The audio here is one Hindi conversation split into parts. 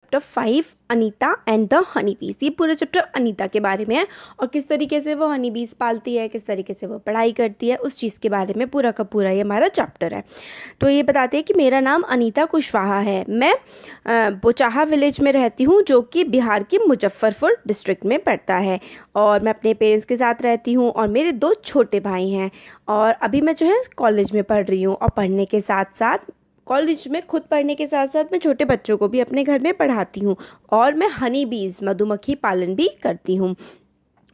Chapter 5 Anita and the honey बीज। ये पूरा चैप्टर अनीता के बारे में है और किस तरीके से वो हनी बीज पालती है, किस तरीके से वो पढ़ाई करती है, उस चीज़ के बारे में पूरा का पूरा ये हमारा चैप्टर है। तो ये बताते हैं कि मेरा नाम अनीता कुशवाहा है, मैं बोचाहा विलेज में रहती हूँ जो कि बिहार की मुजफ्फरपुर डिस्ट्रिक्ट में पड़ता है और मैं अपने पेरेंट्स के साथ रहती हूँ और मेरे 2 छोटे भाई हैं और अभी मैं जो है कॉलेज में पढ़ रही हूँ और पढ़ने के साथ साथ कॉलेज में खुद पढ़ने के साथ साथ मैं छोटे बच्चों को भी अपने घर में पढ़ाती हूँ और मैं हनी बीज मधुमक्खी पालन भी करती हूँ।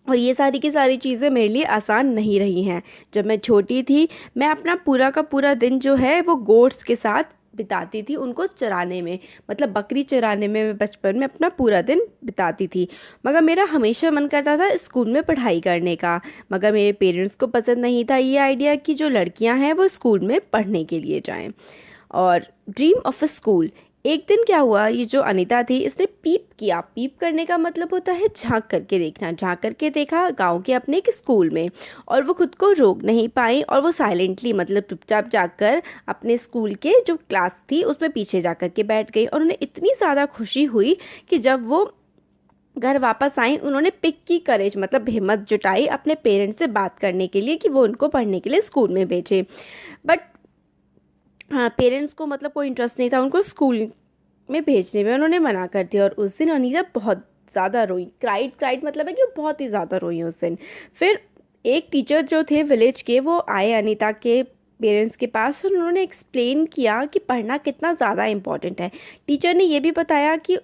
और ये सारी की सारी चीज़ें मेरे लिए आसान नहीं रही हैं। जब मैं छोटी थी मैं अपना पूरा का पूरा दिन जो है वो गोट्स के साथ बिताती थी, उनको चराने में, मतलब बकरी चराने में मैं बचपन में अपना पूरा दिन बिताती थी। मगर मेरा हमेशा मन करता था स्कूल में पढ़ाई करने का, मगर मेरे पेरेंट्स को पसंद नहीं था ये आइडिया कि जो लड़कियां हैं वो स्कूल में पढ़ने के लिए जाएं। और ड्रीम ऑफ अ स्कूल, एक दिन क्या हुआ, ये जो अनीता थी इसने पीप किया। पीप करने का मतलब होता है झांक करके देखना। झांक करके देखा गांव के अपने एक स्कूल में और वो खुद को रोक नहीं पाई और वो साइलेंटली मतलब चुपचाप जाकर अपने स्कूल के जो क्लास थी उसमें पीछे जा कर के बैठ गई। और उन्हें इतनी ज़्यादा खुशी हुई कि जब वो घर वापस आई उन्होंने पिक की करेज मतलब हिम्मत जुटाई अपने पेरेंट्स से बात करने के लिए कि वो उनको पढ़ने के लिए स्कूल में भेजे। बट हाँ, पेरेंट्स को मतलब कोई इंटरेस्ट नहीं था उनको स्कूल में भेजने में, उन्होंने मना कर दिया। और उस दिन अनीता बहुत ज़्यादा रोई, क्राइड मतलब है कि वो बहुत ही ज़्यादा रोई उस दिन। फिर एक टीचर जो थे विलेज के वो आए अनीता के पेरेंट्स के पास और उन्होंने एक्सप्लेन किया कि पढ़ना कितना ज़्यादा इम्पॉर्टेंट है। टीचर ने ये भी बताया कि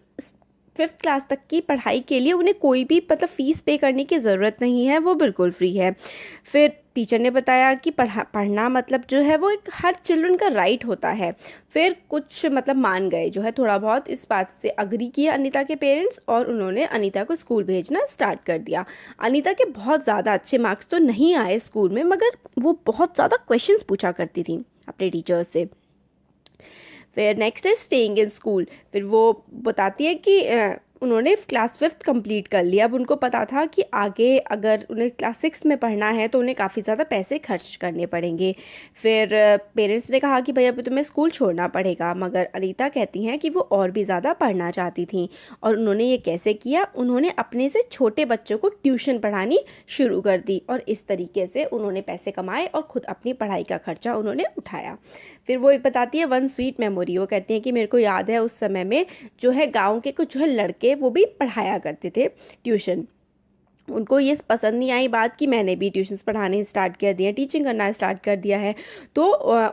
5th क्लास तक की पढ़ाई के लिए उन्हें कोई भी मतलब फ़ीस पे करने की ज़रूरत नहीं है, वो बिल्कुल फ्री है। फिर टीचर ने बताया कि पढ़ना मतलब जो है वो एक हर चिल्ड्रन का राइट होता है। फिर कुछ मतलब मान गए जो है, थोड़ा बहुत इस बात से अग्री किया अनीता के पेरेंट्स और उन्होंने अनीता को स्कूल भेजना स्टार्ट कर दिया। अनीता के बहुत ज़्यादा अच्छे मार्क्स तो नहीं आए स्कूल में, मगर वो बहुत ज़्यादा क्वेश्चंस पूछा करती थी अपने टीचर से। फिर नेक्स्ट है स्टेइंग इन स्कूल। फिर वो बताती है कि उन्होंने क्लास 5th कंप्लीट कर लिया। अब उनको पता था कि आगे अगर उन्हें क्लास 6 में पढ़ना है तो उन्हें काफ़ी ज़्यादा पैसे खर्च करने पड़ेंगे। फिर पेरेंट्स ने कहा कि भैया अभी तुम्हें स्कूल छोड़ना पड़ेगा, मगर अनीता कहती हैं कि वो और भी ज़्यादा पढ़ना चाहती थी। और उन्होंने ये कैसे किया, उन्होंने अपने से छोटे बच्चों को ट्यूशन पढ़ानी शुरू कर दी और इस तरीके से उन्होंने पैसे कमाए और ख़ुद अपनी पढ़ाई का खर्चा उन्होंने उठाया। फिर वो एक बताती है वन स्वीट मेमोरी, वो कहती हैं कि मेरे को याद है उस समय में जो है गाँव के कुछ जो है लड़के वो भी पढ़ाया करते थे ट्यूशन। उनको ये पसंद नहीं आई बात कि मैंने भी ट्यूशन्स पढ़ाने स्टार्ट कर दिए, टीचिंग करना स्टार्ट कर दिया है। तो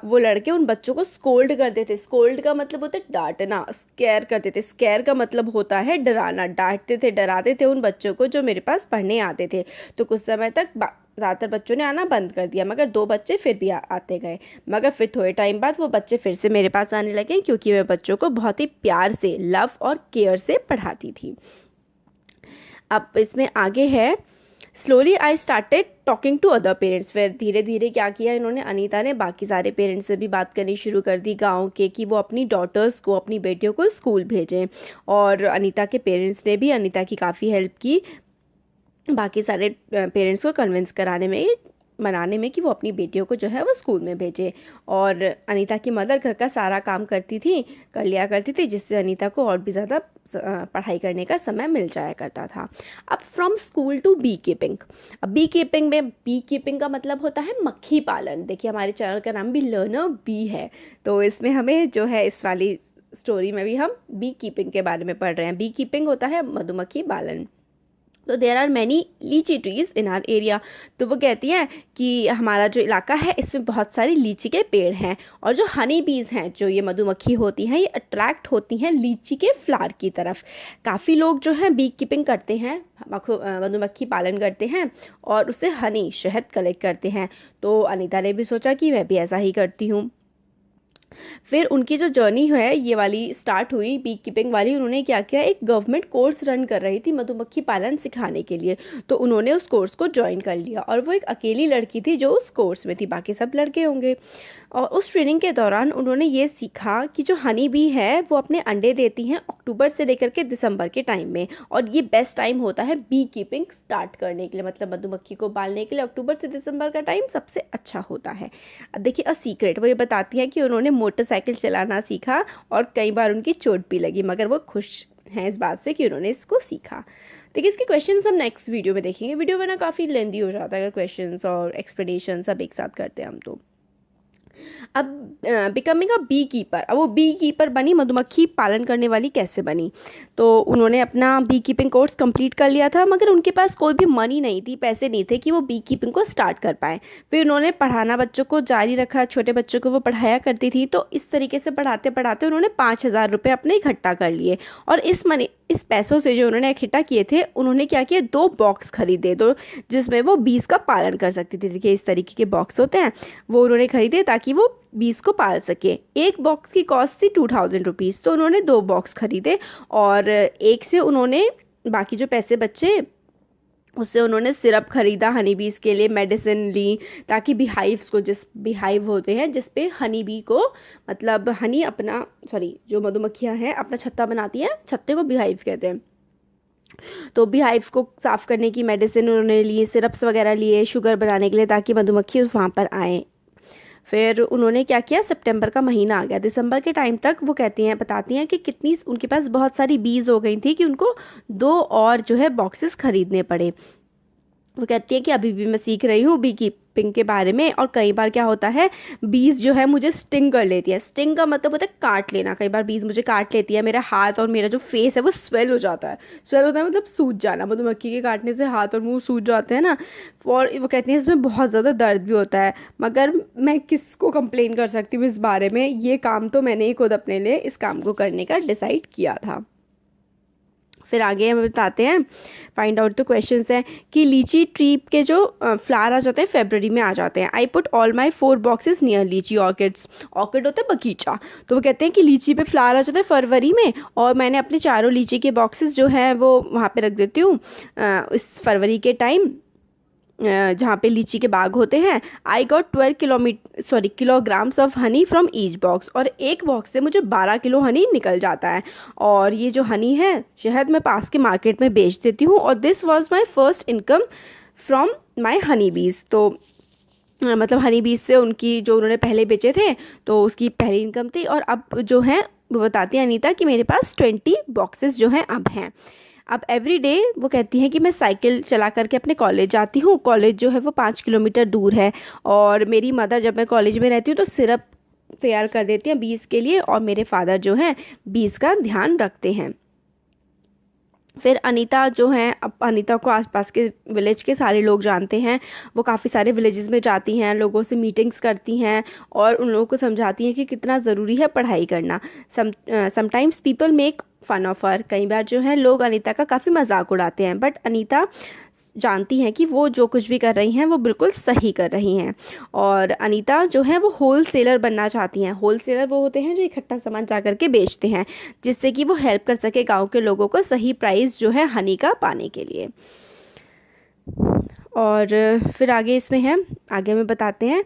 वो लड़के उन बच्चों को स्कोल्ड करते थे। स्कोल्ड का मतलब होता है डांटना, स्केयर करते थे। स्केयर का मतलब होता है डराना। डांटते थे, डराते थे उन बच्चों को जो मेरे पास पढ़ने आते थे। तो कुछ समय तक ज़्यादातर बच्चों ने आना बंद कर दिया, मगर 2 बच्चे फिर भी आते गए। मगर फिर थोड़े टाइम बाद वो बच्चे फिर से मेरे पास आने लगे क्योंकि मैं बच्चों को बहुत ही प्यार से, लव और केयर से पढ़ाती थी। अब इसमें आगे है slowly I started talking to other parents. फिर धीरे धीरे क्या किया इन्होंने, अनीता ने बाकी सारे पेरेंट्स से भी बात करनी शुरू कर दी गांव के, कि वो अपनी डॉटर्स को, अपनी बेटियों को स्कूल भेजें। और अनीता के पेरेंट्स ने भी अनीता की काफ़ी हेल्प की बाकी सारे पेरेंट्स को कन्विंस कराने में, मनाने में कि वो अपनी बेटियों को जो है वो स्कूल में भेजे। और अनीता की मदर घर का सारा काम कर लिया करती थी, जिससे अनीता को और भी ज़्यादा पढ़ाई करने का समय मिल जाया करता था। अब from school to beekeeping. अब बी कीपिंग में, बी कीपिंग का मतलब होता है मक्खी पालन। देखिए हमारे चैनल का नाम भी लर्नर बी है, तो इसमें हमें जो है इस वाली स्टोरी में भी हम बी कीपिंग के बारे में पढ़ रहे हैं। बी कीपिंग होता है मधुमक्खी पालन। तो देर आर मैनी लीची ट्रीज इन आर एरिया। तो वो कहती हैं कि हमारा जो इलाका है इसमें बहुत सारी लीची के पेड़ हैं और जो हनी बीज हैं, जो ये मधुमक्खी होती हैं, ये अट्रैक्ट होती हैं लीची के फ्लावर की तरफ। काफ़ी लोग जो हैं बी कीपिंग करते हैं, मधुमक्खी पालन करते हैं और उससे हनी, शहद कलेक्ट करते हैं। तो अनीता ने भी सोचा कि मैं भी ऐसा ही करती हूँ। फिर उनकी जो जर्नी है ये वाली स्टार्ट हुई बी कीपिंग वाली। उन्होंने क्या किया, एक गवर्नमेंट कोर्स रन कर रही थी मधुमक्खी पालन सिखाने के लिए, तो उन्होंने उस कोर्स को ज्वाइन कर लिया। और वो एक अकेली लड़की थी जो उस कोर्स में थी, बाकी सब लड़के होंगे। और उस ट्रेनिंग के दौरान उन्होंने ये सीखा कि जो हनी बी है वो अपने अंडे देती हैं अक्टूबर से लेकर के दिसंबर के टाइम में, और ये बेस्ट टाइम होता है बी कीपिंग स्टार्ट करने के लिए, मतलब मधुमक्खी को पालने के लिए अक्टूबर से दिसंबर का टाइम सबसे अच्छा होता है। अब देखिए अ सीक्रेट, वो ये बताती है कि उन्होंने मोटरसाइकिल चलाना सीखा और कई बार उनकी चोट भी लगी, मगर वो खुश हैं इस बात से कि उन्होंने इसको सीखा। देखिए इसके क्वेश्चंस हम नेक्स्ट वीडियो में देखेंगे। वीडियो वरना काफ़ी लेंदी हो जाता है अगर क्वेश्चंस और एक्सप्लेनेशन सब एक साथ करते हैं हम तो। अब बिकमिंग अ बी कीपर, अब वो बी कीपर बनी, मधुमक्खी पालन करने वाली कैसे बनी? तो उन्होंने अपना बी कीपिंग कोर्स कंप्लीट कर लिया था, मगर उनके पास कोई भी मनी नहीं थी, पैसे नहीं थे कि वो बी कीपिंग को स्टार्ट कर पाए। फिर उन्होंने पढ़ाना बच्चों को जारी रखा, छोटे बच्चों को वो पढ़ाया करती थी। तो इस तरीके से पढ़ाते पढ़ाते उन्होंने 5,000 रुपये अपने इकट्ठा कर लिए, और इस पैसों से जो उन्होंने इकट्ठा किए थे, उन्होंने क्या किया, 2 बॉक्स खरीदे, दो जिसमें वो बीज का पालन कर सकती थी। देखिए इस तरीके के बॉक्स होते हैं, वो उन्होंने खरीदे ताकि वो बीज को पाल सके। एक बॉक्स की कॉस्ट थी 2,000 रुपीज़, तो उन्होंने 2 बॉक्स खरीदे, और एक से उन्होंने बाकी जो पैसे बचे उससे उन्होंने सिरप खरीदा, हनी बीज के लिए मेडिसिन ली, ताकि बीहाइव्स को, जिस बीहाइव होते हैं जिस पे हनी बी को, मतलब हनी अपना, सॉरी जो मधुमक्खियाँ हैं अपना छत्ता बनाती हैं, छत्ते को बीहाइव कहते हैं। तो बीहाइव को साफ़ करने की मेडिसिन उन्होंने ली, सिरप्स वगैरह लिए शुगर बनाने के लिए, ताकि मधुमक्खी वहाँ पर आए। फिर उन्होंने क्या किया, सितंबर का महीना आ गया, दिसंबर के टाइम तक वो बताती हैं कि कितनी उनके पास बहुत सारी बीज हो गई थी कि उनको 2 और जो है बॉक्सेस खरीदने पड़े। वो कहती है कि अभी भी मैं सीख रही हूँ बी कीपिंग के बारे में, और कई बार क्या होता है, बीज जो है मुझे स्टिंग कर लेती है। स्टिंग का मतलब होता है काट लेना। कई बार बीज मुझे काट लेती है, मेरा हाथ और मेरा जो फेस है वो स्वेल हो जाता है। स्वेल होता है मतलब सूज जाना, मधुमक्खी के काटने से हाथ और मुंह सूज जाते हैं ना। और वो कहती हैं इसमें बहुत ज़्यादा दर्द भी होता है, मगर मैं किसको कंप्लेन कर सकती हूँ इस बारे में, ये काम तो मैंने ही खुद अपने लिए इस काम को करने का डिसाइड किया था। फिर आगे हम बताते हैं, फाइंड आउट द क्वेश्चंस हैं कि लीची ट्री के जो फ्लावर आ जाते हैं फरवरी में आ जाते हैं। I put all my 4 boxes near लीची ऑर्किड्स। ऑर्किड होता है बगीचा, तो वो कहते हैं कि लीची पे फ्लावर आ जाते हैं फरवरी में, और मैंने अपने चारों लीची के बॉक्सेस जो हैं वो वहाँ पे रख देती हूँ इस फरवरी के टाइम, जहाँ पे लीची के बाग होते हैं। I got 12 kilograms of honey from each box, और एक बॉक्स से मुझे 12 किलो हनी निकल जाता है, और ये जो हनी है शहद मैं पास के मार्केट में बेच देती हूँ। और this was my first income from my Honey बीज। तो मतलब हनी बीज से उनकी जो उन्होंने पहले बेचे थे तो उसकी पहली इनकम थी, और अब जो है वो बताती है अनीता कि मेरे पास 20 बॉक्सेस जो हैं अब हैं। अब एवरी डे वो कहती हैं कि मैं साइकिल चला करके अपने कॉलेज जाती हूँ। कॉलेज जो है वो 5 किलोमीटर दूर है, और मेरी मदर जब मैं कॉलेज में रहती हूँ तो सिरप तैयार कर देती हैं बीज के लिए, और मेरे फादर जो हैं बीज का ध्यान रखते हैं। फिर अनीता जो है, अब अनीता को आसपास के विलेज के सारे लोग जानते हैं। वो काफ़ी सारे विलेजेस में जाती हैं, लोगों से मीटिंग्स करती हैं, और उन लोगों को समझाती हैं कि कितना ज़रूरी है पढ़ाई करना। Sometimes people make fun of her. कई बार जो है लोग अनीता का काफ़ी मजाक उड़ाते हैं, बट अनीता जानती हैं कि वो जो कुछ भी कर रही हैं वो बिल्कुल सही कर रही हैं। और अनीता जो है वो होल सेलर बनना चाहती हैं। होल सेलर वो होते हैं जो इकट्ठा सामान जा करके बेचते हैं, जिससे कि वो हेल्प कर सके गांव के लोगों को सही प्राइस जो है हनी का पाने के लिए। और फिर आगे इसमें है, आगे में बताते हैं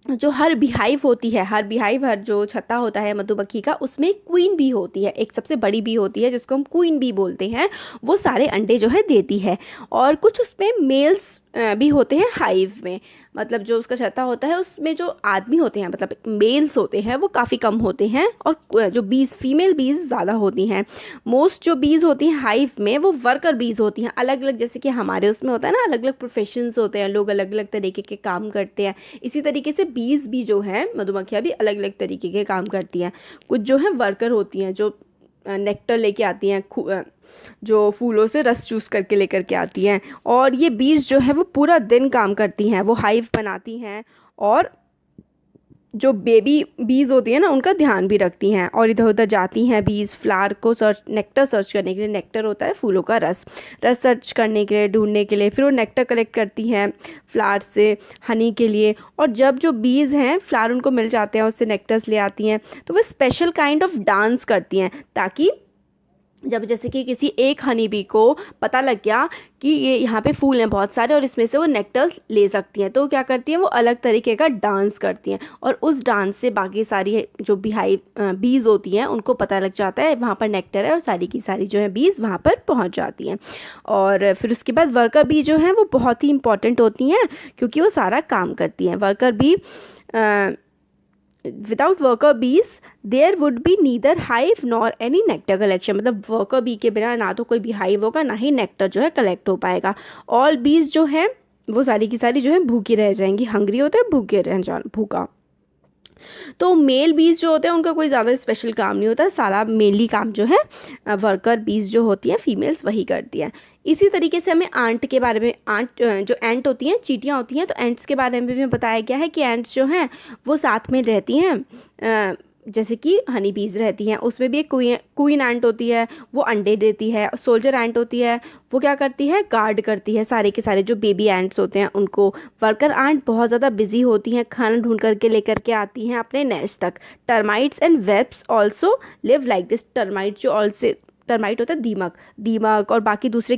जो हर बीहाइव होती है, हर जो छत्ता होता है मधुमक्खी का, उसमें एक क्वीन बी होती है, एक सबसे बड़ी बी होती है जिसको हम क्वीन बी बोलते हैं। वो सारे अंडे जो है देती है, और कुछ उसमें मेल्स भी होते हैं हाइव में। मतलब जो उसका छत्ता होता है उसमें जो आदमी होते हैं, मतलब मेल्स होते हैं, वो काफ़ी कम होते हैं, और जो बीज फीमेल बीज ज़्यादा होती हैं। मोस्ट जो बीज होती हैं हाइव में वो वर्कर बीज होती हैं, अलग अलग, जैसे कि हमारे उसमें होता है ना, अलग अलग प्रोफेशंस होते हैं, लोग अलग अलग तरीके के काम करते हैं। इसी तरीके से बीज भी जो है, मधुमक्खियाँ भी अलग अलग तरीके के काम करती हैं। कुछ जो है वर्कर होती हैं, जो नेक्टर लेके आती हैं, जो फूलों से रस चूस करके लेकर के आती हैं, और ये बीज जो है वो पूरा दिन काम करती हैं, वो हाइव बनाती हैं, और जो बेबी बीज होती हैं ना उनका ध्यान भी रखती हैं, और इधर उधर जाती हैं बीज फ्लावर को नेक्टर सर्च करने के लिए। नेक्टर होता है फूलों का रस सर्च करने के लिए, ढूंढने के लिए। फिर वो नेक्टर कलेक्ट करती हैं फ्लावर से हनी के लिए, और जब जो बीज हैं फ्लावर उनको मिल जाते हैं उससे नेक्टर्स ले आती हैं, तो वो स्पेशल काइंड ऑफ डांस करती हैं, ताकि जब जैसे कि किसी एक हनी बी को पता लग गया कि ये यहाँ पे फूल हैं बहुत सारे और इसमें से वो नेक्टर्स ले सकती हैं, तो क्या करती हैं वो अलग तरीके का डांस करती हैं, और उस डांस से बाकी सारी जो बीज होती हैं उनको पता लग जाता है वहाँ पर नेक्टर है, और सारी की सारी जो है बीज वहाँ पर पहुँच जाती हैं। और फिर उसके बाद वर्कर बी जो हैं वो बहुत ही इंपॉर्टेंट होती हैं, क्योंकि वो सारा काम करती हैं। Worker bee without worker bees there would be neither hive nor any nectar collection, मतलब वर्कर बी के बिना ना तो कोई भी हाइव होगा, ना ही नेक्टर जो है कलेक्ट हो पाएगा। ऑल बीज जो हैं वो सारी की सारी जो है भूखी रह जाएंगी, हंग्री होते हैं, भूखे रह जान भूखा। तो मेल बीज जो होते हैं उनका कोई ज़्यादा स्पेशल काम नहीं होता, सारा मेनली काम जो है वर्कर बीज जो होती हैं फीमेल्स वही करती हैं। इसी तरीके से हमें आंट के बारे में, आंट जो एंट होती हैं, चींटियाँ होती हैं, तो एंट्स के बारे में भी बताया गया है कि एंट्स जो हैं वो साथ में रहती हैं, जैसे कि हनी बीज रहती हैं, उसमें भी एक क्वीन एंट होती है, वो अंडे देती है। सोल्जर एंट होती है, वो क्या करती है, गार्ड करती है सारे के सारे जो बेबी एंट्स होते हैं उनको। वर्कर एंट बहुत ज़्यादा बिजी होती हैं, खाना ढूंढ करके लेकर के आती हैं अपने नेस्ट तक। Termites and webs also live like this. Termite जो ऑल्सो, टर्माइट होता है दीमक, दीमक और बाकी दूसरे